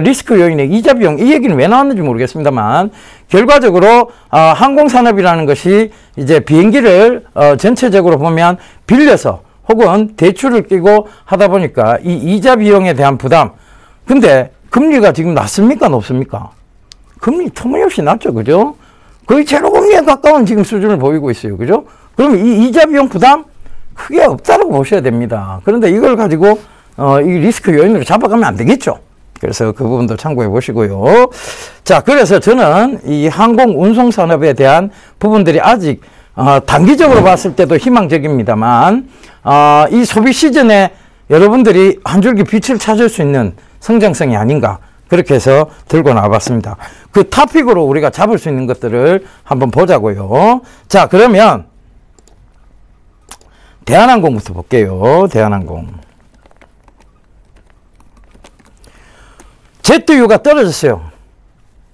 리스크 요인의 이자 비용, 이 얘기는 왜 나왔는지 모르겠습니다만, 결과적으로 항공산업이라는 것이 이제 비행기를 전체적으로 보면 빌려서 혹은 대출을 끼고 하다 보니까 이 이자 비용에 대한 부담. 근데 금리가 지금 낮습니까? 높습니까? 금리 터무니없이 낮죠. 그죠? 거의 제로 금리에 가까운 지금 수준을 보이고 있어요. 그죠? 그러면 이 이자 비용 부담 크게 없다고 보셔야 됩니다. 그런데 이걸 가지고 이 리스크 요인으로 잡아가면 안 되겠죠. 그래서 그 부분도 참고해 보시고요. 자, 그래서 저는 이 항공 운송 산업에 대한 부분들이 아직 단기적으로 봤을 때도 희망적입니다만, 이 소비 시즌에 여러분들이 한 줄기 빛을 찾을 수 있는 성장성이 아닌가, 그렇게 해서 들고 나와봤습니다. 그 토픽으로 우리가 잡을 수 있는 것들을 한번 보자고요. 자, 그러면 대한항공부터 볼게요. 대한항공. 제트유가 떨어졌어요.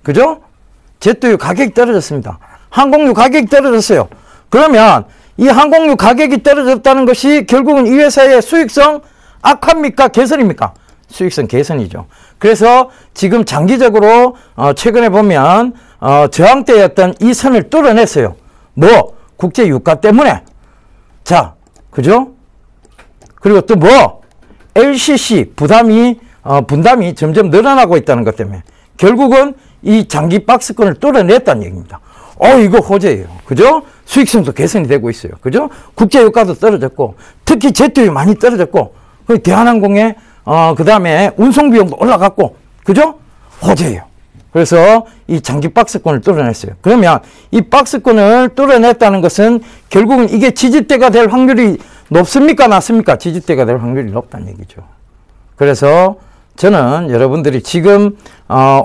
그죠? 제트유 가격이 떨어졌습니다. 항공유 가격이 떨어졌어요. 그러면 이 항공유 가격이 떨어졌다는 것이 결국은 이 회사의 수익성 악화입니까? 개선입니까? 수익성 개선이죠. 그래서 지금 장기적으로 최근에 보면 저항대였던 이 선을 뚫어냈어요. 뭐? 국제 유가 때문에. 자, 그죠? 그리고 또 뭐? LCC 분담이 점점 늘어나고 있다는 것 때문에 결국은 이 장기 박스권을 뚫어냈다는 얘기입니다. 이거 호재예요. 그죠? 수익성도 개선이 되고 있어요. 그죠? 국제 유가도 떨어졌고, 특히 제트유 많이 떨어졌고, 대한항공의 그 다음에 운송 비용도 올라갔고, 그죠? 호재예요. 그래서 이 장기 박스권을 뚫어냈어요. 그러면 이 박스권을 뚫어냈다는 것은 결국은 이게 지지대가 될 확률이 높습니까? 낮습니까? 지지대가 될 확률이 높다는 얘기죠. 그래서 저는 여러분들이 지금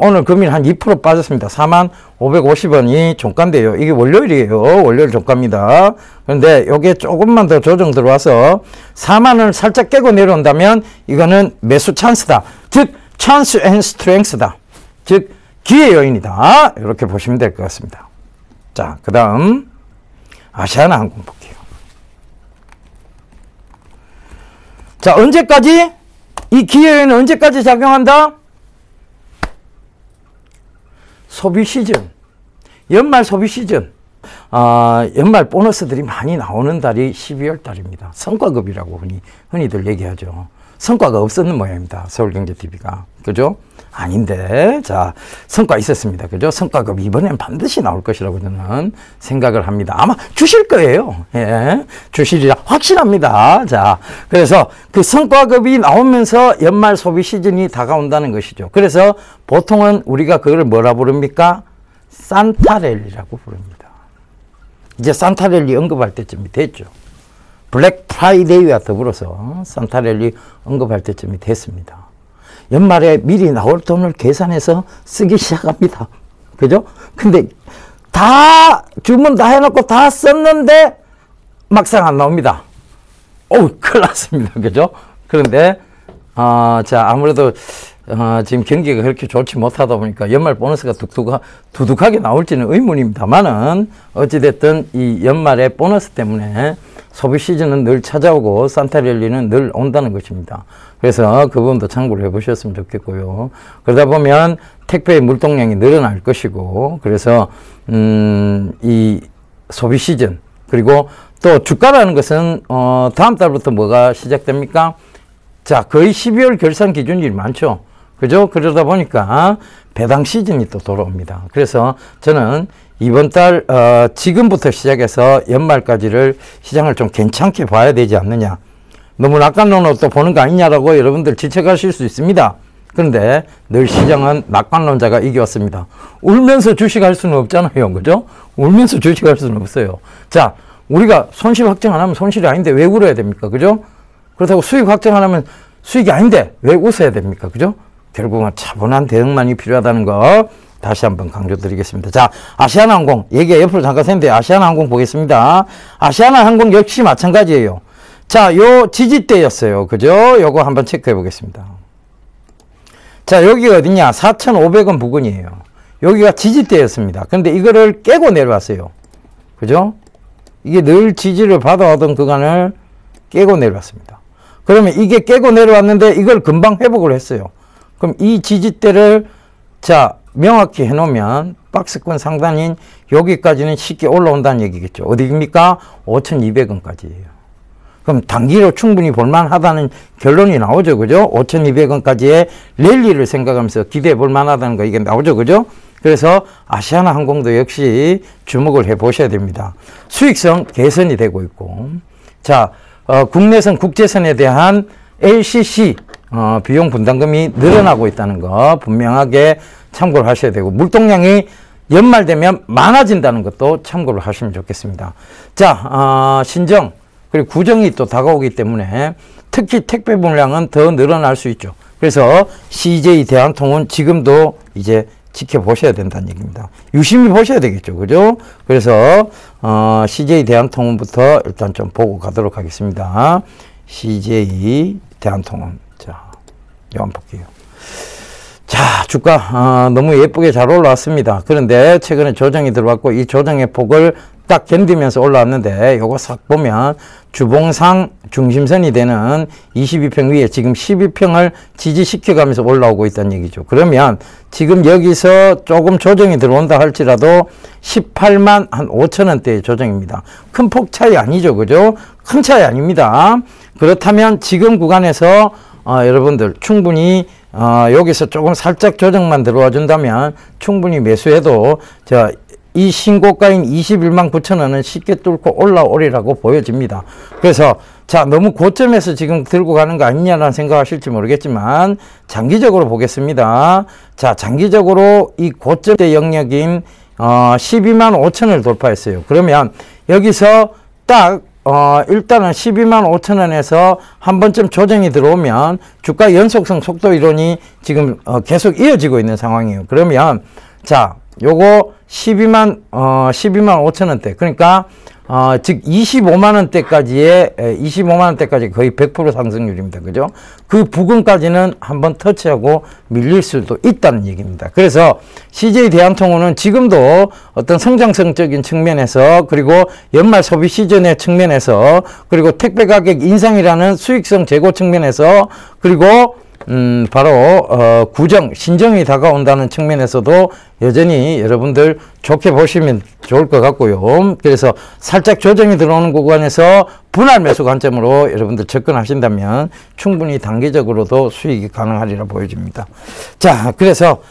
오늘 금일 한 2% 빠졌습니다. 45,550원이 종가인데요. 이게 월요일이에요. 월요일 종가입니다. 그런데 이게 조금만 더 조정 들어와서 40,000원을 살짝 깨고 내려온다면 이거는 매수 찬스다. 즉 찬스 앤 스트렝스다. 즉 기회 요인이다. 이렇게 보시면 될 것 같습니다. 자, 그 다음 아시아나항공 볼게요. 자, 언제까지? 이 기회에는 언제까지 작용한다? 소비 시즌. 연말 소비 시즌. 연말 보너스들이 많이 나오는 달이 12월 달입니다. 성과급이라고 흔히들 얘기하죠. 성과가 없었는 모양입니다. 서울경제TV가. 그죠? 아닌데, 자, 성과 있었습니다. 그죠? 성과급 이번엔 반드시 나올 것이라고 저는 생각을 합니다. 아마 주실 거예요. 예. 주시리라 확실합니다. 자, 그래서 그 성과급이 나오면서 연말 소비 시즌이 다가온다는 것이죠. 그래서 보통은 우리가 그걸 뭐라 부릅니까? 산타랠리라고 부릅니다. 이제 산타랠리 언급할 때쯤이 됐죠. 블랙 프라이데이와 더불어서 산타랠리 언급할 때쯤이 됐습니다. 연말에 미리 나올 돈을 계산해서 쓰기 시작합니다. 그죠? 근데 다 주문 다 해놓고 다 썼는데 막상 안 나옵니다. 큰일 났습니다. 그죠? 그런데 자, 아무래도 지금 경기가 그렇게 좋지 못하다 보니까 연말 보너스가 두둑하게 나올지는 의문입니다만은 어찌됐든 이 연말에 보너스 때문에 소비 시즌은 늘 찾아오고 산타랠리는 늘 온다는 것입니다. 그래서 그 부분도 참고를 해보셨으면 좋겠고요. 그러다 보면 택배의 물동량이 늘어날 것이고, 그래서 이 소비 시즌, 그리고 또 주가라는 것은 다음 달부터 뭐가 시작됩니까? 자, 거의 12월 결산 기준일이 많죠. 그죠? 그러다 보니까 배당 시즌이 또 돌아옵니다. 그래서 저는 이번 달 지금부터 시작해서 연말까지를 시장을 좀 괜찮게 봐야 되지 않느냐. 너무 낙관론으로 또 보는 거 아니냐라고 여러분들 지적하실 수 있습니다. 그런데 늘 시장은 낙관론자가 이겨왔습니다. 울면서 주식할 수는 없잖아요. 그죠? 울면서 주식할 수는 없어요. 자, 우리가 손실 확정 안 하면 손실이 아닌데 왜 울어야 됩니까? 그죠? 그렇다고 수익 확정 안 하면 수익이 아닌데 왜 웃어야 됩니까? 그죠? 결국은 차분한 대응만이 필요하다는 거 다시 한번 강조드리겠습니다. 자, 아시아나항공 얘기가 옆으로 잠깐 샜는데 아시아나항공 보겠습니다. 아시아나항공 역시 마찬가지예요. 자, 요 지지대였어요. 그죠? 요거 한번 체크해 보겠습니다. 자, 여기가 어디냐? 4,500원 부근이에요. 여기가 지지대였습니다. 근데 이거를 깨고 내려왔어요. 그죠? 이게 늘 지지를 받아오던 구간을 깨고 내려왔습니다. 그러면 이게 깨고 내려왔는데 이걸 금방 회복을 했어요. 그럼 이 지지대를 자, 명확히 해놓으면 박스권 상단인 여기까지는 쉽게 올라온다는 얘기겠죠. 어디입니까? 5,200원까지예요. 그럼 단기로 충분히 볼만하다는 결론이 나오죠. 그죠? 5,200원까지의 랠리를 생각하면서 기대해 볼만하다는 거 이게 나오죠. 그죠? 그래서 아시아나항공도 역시 주목을 해 보셔야 됩니다. 수익성 개선이 되고 있고, 자, 국내선 국제선에 대한 LCC 비용 분담금이 늘어나고 있다는 거 분명하게 참고를 하셔야 되고, 물동량이 연말 되면 많아진다는 것도 참고를 하시면 좋겠습니다. 자, 신정 그리고 구정이 또 다가오기 때문에 특히 택배 물량은 더 늘어날 수 있죠. 그래서 CJ 대한통운 지금도 이제 지켜보셔야 된다는 얘기입니다. 유심히 보셔야 되겠죠. 그죠? 그래서 CJ 대한통운부터 일단 좀 보고 가도록 하겠습니다. CJ 대한통운. 자, 이거 한번 볼게요. 자, 주가 너무 예쁘게 잘 올라왔습니다. 그런데 최근에 조정이 들어왔고 이 조정의 폭을 딱 견디면서 올라왔는데 요거 싹 보면 주봉상 중심선이 되는 22평 위에 지금 12평을 지지시켜가면서 올라오고 있다는 얘기죠. 그러면 지금 여기서 조금 조정이 들어온다 할지라도 18만 한 5천원대의 조정입니다. 큰 폭 차이 아니죠. 그죠? 큰 차이 아닙니다. 그렇다면 지금 구간에서 여러분들 충분히 여기서 조금 살짝 조정만 들어와 준다면 충분히 매수해도 이 신고가인 21만 9천원은 쉽게 뚫고 올라오리라고 보여집니다. 그래서 자, 너무 고점에서 지금 들고 가는 거 아니냐라는 생각하실지 모르겠지만 장기적으로 보겠습니다. 자, 장기적으로 이 고점대 영역인 12만 5천원을 돌파했어요. 그러면 여기서 딱 일단은 12만 5천원에서 한 번쯤 조정이 들어오면 주가 연속성 속도 이론이 지금 계속 이어지고 있는 상황이에요. 그러면 자, 요거 12만 5천원대. 그러니까 즉 25만 원대까지 거의 100% 상승률입니다. 그죠? 그 부근까지는 한번 터치하고 밀릴 수도 있다는 얘기입니다. 그래서 CJ 대한통운은 지금도 어떤 성장성적인 측면에서, 그리고 연말 소비 시즌의 측면에서, 그리고 택배 가격 인상이라는 수익성 제고 측면에서, 그리고 바로 신정이 다가온다는 측면에서도 여전히 여러분들 좋게 보시면 좋을 것 같고요. 그래서 살짝 조정이 들어오는 구간에서 분할 매수 관점으로 여러분들 접근하신다면 충분히 단기적으로도 수익이 가능하리라 보여집니다. 자, 그래서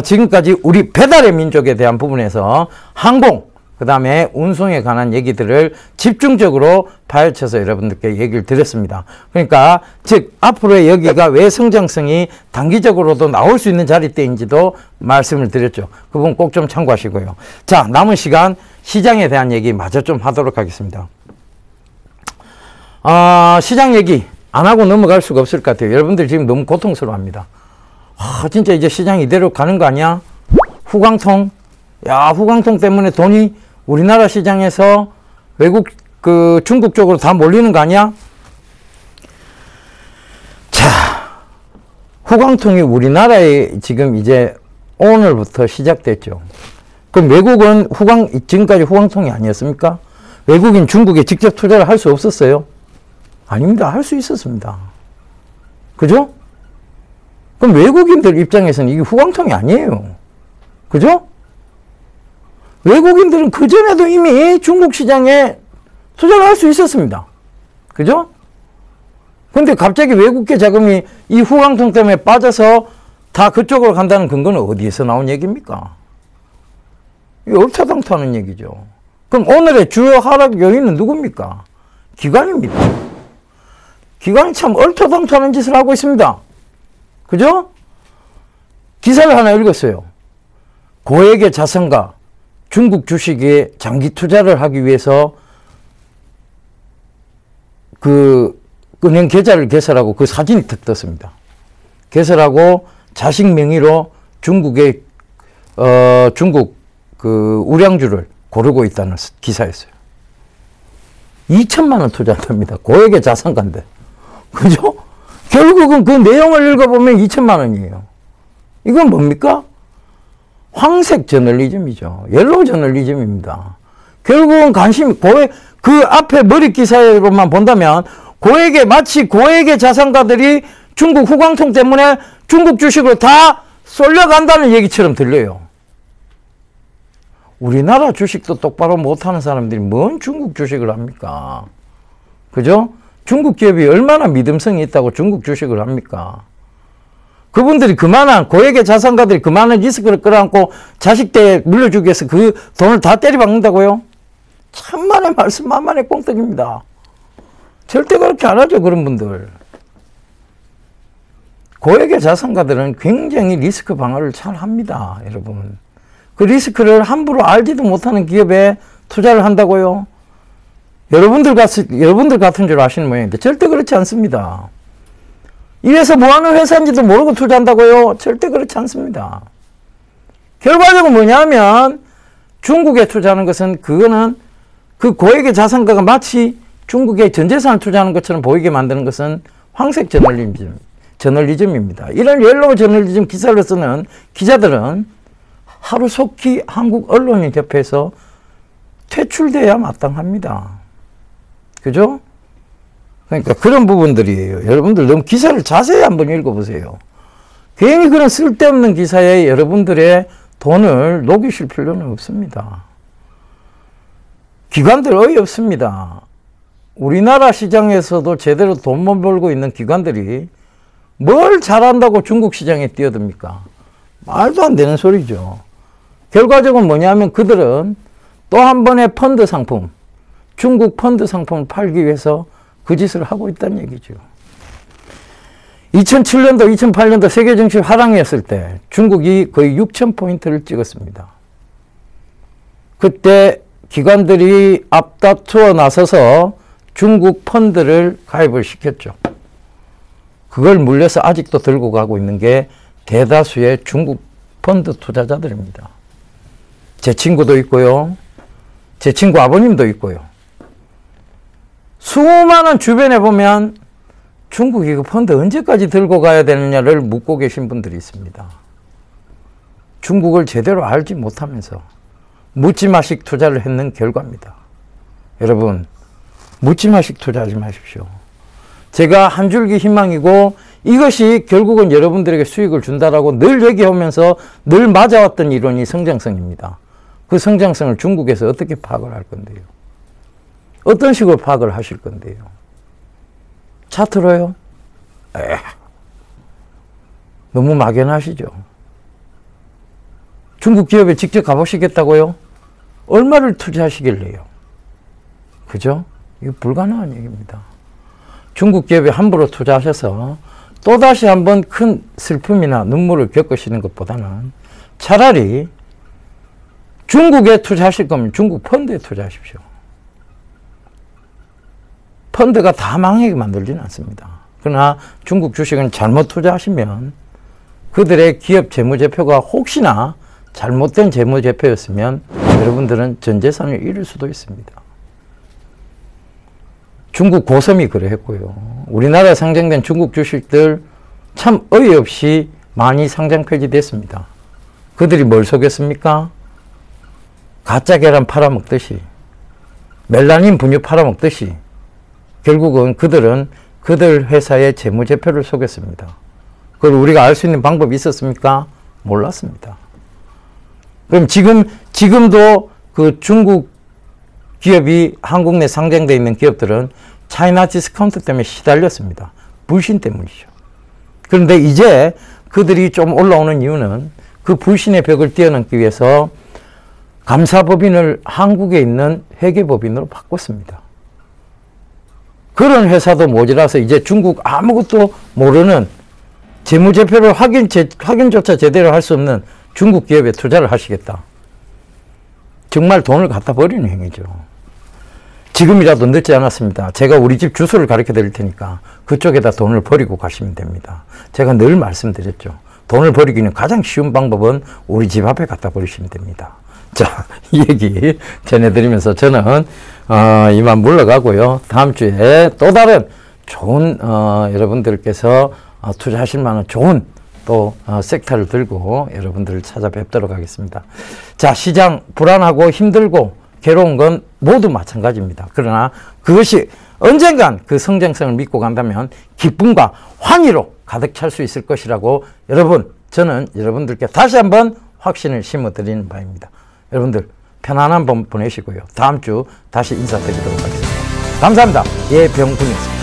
지금까지 우리 배달의 민족에 대한 부분에서 항공, 그 다음에 운송에 관한 얘기들을 집중적으로 파헤쳐서 여러분들께 얘기를 드렸습니다. 그러니까 즉 앞으로의 여기가 왜 성장성이 단기적으로도 나올 수 있는 자리대인지도 말씀을 드렸죠. 그 부분 꼭 좀 참고하시고요. 자, 남은 시간 시장에 대한 얘기 마저 좀 하도록 하겠습니다. 시장 얘기 안 하고 넘어갈 수가 없을 것 같아요. 여러분들 지금 너무 고통스러워합니다. 진짜 이제 시장 이대로 가는 거 아니야? 후광통, 후광통 때문에 돈이 우리나라 시장에서 외국 중국 쪽으로 다 몰리는 거 아니야? 자, 후광통이 우리나라에 지금 이제 오늘부터 시작됐죠. 그럼 외국은 지금까지 후광통이 아니었습니까? 외국인 중국에 직접 투자를 할 수 없었어요? 아닙니다. 할 수 있었습니다. 그죠? 그럼 외국인들 입장에서는 이게 후광통이 아니에요. 그죠? 외국인들은 그전에도 이미 중국 시장에 투자를 할 수 있었습니다. 그죠? 근데 갑자기 외국계 자금이 이 후광통 때문에 빠져서 다 그쪽으로 간다는 근거는 어디에서 나온 얘기입니까? 이 얼토당토하는 얘기죠. 그럼 오늘의 주요 하락 요인은 누굽니까? 기관입니다. 기관이 참 얼토당토하는 짓을 하고 있습니다. 그죠? 기사를 하나 읽었어요. 고액의 자산가 중국 주식에 장기 투자를 하기 위해서 그 은행 계좌를 개설하고 그 사진이 탁 떴습니다. 개설하고 자식 명의로 중국 그 우량주를 고르고 있다는 기사였어요. 2천만 원 투자한답니다. 고액의 자산가인데. 그죠? 결국은 그 내용을 읽어보면 2천만 원이에요. 이건 뭡니까? 황색 저널리즘이죠. 옐로우 저널리즘입니다. 결국은 관심이 그 앞에 머리 기사로만 본다면 마치 고액의 자산가들이 중국 후광통 때문에 중국 주식으로 다 쏠려간다는 얘기처럼 들려요. 우리나라 주식도 똑바로 못하는 사람들이 뭔 중국 주식을 합니까? 그죠? 중국 기업이 얼마나 믿음성이 있다고 중국 주식을 합니까? 그분들이 고액의 자산가들이 그만한 리스크를 끌어안고 자식들 물려주기 위해서 그 돈을 다 때려박는다고요? 천만의 말씀 만만의 꽁떡입니다. 절대 그렇게 안 하죠, 그런 분들. 고액의 자산가들은 굉장히 리스크 방어를 잘 합니다, 여러분. 그 리스크를 함부로 알지도 못하는 기업에 투자를 한다고요? 여러분들 같은 줄 아시는 모양인데 절대 그렇지 않습니다. 이래서 뭐하는 회사인지도 모르고 투자한다고요? 절대 그렇지 않습니다. 결과적으로 뭐냐면 중국에 투자하는 것은 그거는 그 고액의 자산가가 마치 중국에 전 재산을 투자하는 것처럼 보이게 만드는 것은 황색 저널리즘입니다. 이런 옐로우 저널리즘 기사를 쓰는 기자들은 하루속히 한국 언론인협회에서 퇴출돼야 마땅합니다. 그죠? 그러니까 그런 부분들이에요. 여러분들 너무 기사를 자세히 한번 읽어보세요. 괜히 그런 쓸데없는 기사에 여러분들의 돈을 녹이실 필요는 없습니다. 기관들 어이없습니다. 우리나라 시장에서도 제대로 돈 못 벌고 있는 기관들이 뭘 잘한다고 중국 시장에 뛰어듭니까? 말도 안 되는 소리죠. 결과적으로 뭐냐면 그들은 또 한 번의 펀드 상품, 중국 펀드 상품을 팔기 위해서 그 짓을 하고 있다는 얘기죠. 2007년도, 2008년도 세계 증시 하락이었을 때 중국이 거의 6,000포인트를 찍었습니다. 그때 기관들이 앞다투어 나서서 중국 펀드를 가입을 시켰죠. 그걸 물려서 아직도 들고 가고 있는 게 대다수의 중국 펀드 투자자들입니다. 제 친구도 있고요. 제 친구 아버님도 있고요. 수많은 주변에 보면 중국이 그 펀드 언제까지 들고 가야 되느냐를 묻고 계신 분들이 있습니다. 중국을 제대로 알지 못하면서 묻지마식 투자를 했는 결과입니다. 여러분, 묻지마식 투자하지 마십시오. 제가 한 줄기 희망이고 이것이 결국은 여러분들에게 수익을 준다라고 늘 얘기하면서 늘 맞아왔던 이론이 성장성입니다. 그 성장성을 중국에서 어떻게 파악을 할 건데요? 어떤 식으로 파악을 하실 건데요? 차트로요? 너무 막연하시죠? 중국 기업에 직접 가보시겠다고요? 얼마를 투자하시길래요? 그죠? 이거 불가능한 얘기입니다. 중국 기업에 함부로 투자하셔서 또다시 한번 큰 슬픔이나 눈물을 겪으시는 것보다는 차라리 중국에 투자하실 거면 중국 펀드에 투자하십시오. 펀드가 다 망하게 만들지는 않습니다. 그러나 중국 주식은 잘못 투자하시면 그들의 기업 재무제표가 혹시나 잘못된 재무제표였으면 여러분들은 전 재산을 잃을 수도 있습니다. 중국 고섬이 그랬고요. 우리나라에 상장된 중국 주식들 참 어이없이 많이 상장 폐지됐습니다. 그들이 뭘 속였습니까? 가짜 계란 팔아먹듯이, 멜라닌 분유 팔아먹듯이 결국은 그들은 그들 회사의 재무제표를 속였습니다. 그걸 우리가 알 수 있는 방법이 있었습니까? 몰랐습니다. 그럼 지금도 그 중국 기업이 한국 내 상장되어 있는 기업들은 차이나 디스카운트 때문에 시달렸습니다. 불신 때문이죠. 그런데 이제 그들이 좀 올라오는 이유는 그 불신의 벽을 뛰어넘기 위해서 감사법인을 한국에 있는 회계법인으로 바꿨습니다. 그런 회사도 모자라서 이제 중국 아무것도 모르는 재무제표를 확인조차 제대로 할 수 없는 중국 기업에 투자를 하시겠다. 정말 돈을 갖다 버리는 행위죠. 지금이라도 늦지 않았습니다. 제가 우리 집 주소를 가르쳐 드릴 테니까 그쪽에다 돈을 버리고 가시면 됩니다. 제가 늘 말씀드렸죠. 돈을 버리기는 가장 쉬운 방법은 우리 집 앞에 갖다 버리시면 됩니다. 자, 이 얘기 전해드리면서 저는 이만 물러가고요. 다음 주에 또 다른 좋은 여러분들께서 투자하실 만한 좋은 또 섹터를 들고 여러분들을 찾아뵙도록 하겠습니다. 자, 시장 불안하고 힘들고 괴로운 건 모두 마찬가지입니다. 그러나 그것이 언젠간 그 성장성을 믿고 간다면 기쁨과 환희로 가득 찰 수 있을 것이라고 저는 여러분들께 다시 한번 확신을 심어드리는 바입니다. 여러분들 편안한 밤 보내시고요. 다음 주 다시 인사드리도록 하겠습니다. 감사합니다. 예병군이었습니다.